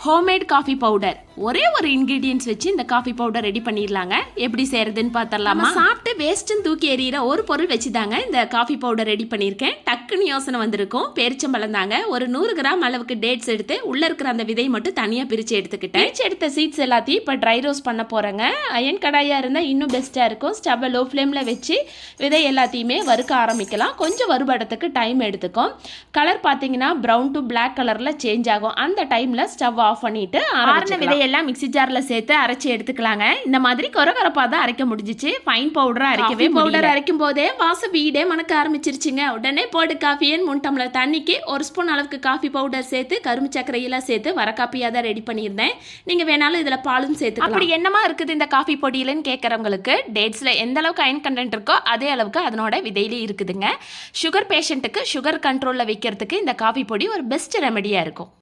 Homemade coffee powder ஒரே ஒரு ingredients வச்சு இந்த காஃபி பவுடர் ரெடி பண்ணிடலாங்க. எப்படி செய்யறதுன்னு பார்த்தரலாமா? சாப்பிட்டு வேஸ்ட்டுன்னு தூக்கி எறிகிற ஒரு பொருள் வச்சு தாங்க இந்த காஃபி பவுடர் ரெடி பண்ணியிருக்கேன். டக்குன்னு யோசனை வந்திருக்கும். பேரிச்சம்பழம் தாங்க. ஒரு 100 கிராம் அளவுக்கு டேட்ஸ் எடுத்து உள்ளே இருக்கிற அந்த விதை மட்டும் தனியாக பிரித்து எடுத்துக்கிட்டேன். பிரித்து எடுத்த சீட்ஸ் எல்லாத்தையும் இப்போ ட்ரை ரோஸ்ட் பண்ண போகிறேங்க. அயன் கடாயாக இருந்தால் இன்னும் பெஸ்ட்டாக இருக்கும். ஸ்டவ்வை லோ ஃப்ளேமில் வச்சு விதை எல்லாத்தையுமே வறுக்க ஆரம்பிக்கலாம். கொஞ்சம் வறுபடத்துக்கு டைம் எடுத்துக்கும். கலர் பார்த்தீங்கன்னா ப்ரௌன் டு பிளாக் கலரில் சேஞ்ச் ஆகும். அந்த டைமில் ஸ்டவ் ஆஃப் பண்ணிட்டு ஆறின விதையெல்லாம் மிக்ஸி ஜார்ல சேர்த்து அரைச்சி எடுத்துக்கலாங்க. இந்த மாதிரி கொரகொரப்பா தான் அரைக்க முடிஞ்சிச்சு. ஃபைன் பவுடரா அரைக்கவே பவுடர் அரைக்கும் போதே வாச வீடே மணக்க ஆரம்பிச்சிருச்சுங்க. உடனே போட்டு காஃபியன் 3 டம்ளர் தண்ணிக்கு 1 ஸ்பூன் அளவுக்கு காஃபி பவுடர் சேர்த்து கரும்பு சர்க்கரையெல்லாம் சேர்த்து வர காப்பியாக தான் ரெடி பண்ணியிருந்தேன். நீங்க வேணாலும் இதுல பாலும் சேர்த்து. அப்படி என்னமா இருக்குது இந்த காஃபி பொடியிலன்னு கேட்கறவங்களுக்கு டேட்ஸ்ல எந்த அளவுக்கு அயன் கண்டென்ட் இருக்கோ அதே அளவுக்கு அதனோட விதையிலே இருக்குதுங்க. சுகர் பேஷண்ட்டுக்கு சுகர் கண்ட்ரோல்ல வைக்கிறதுக்கு இந்த காஃபி பொடி ஒரு பெஸ்ட் ரெமெடியா இருக்கும்.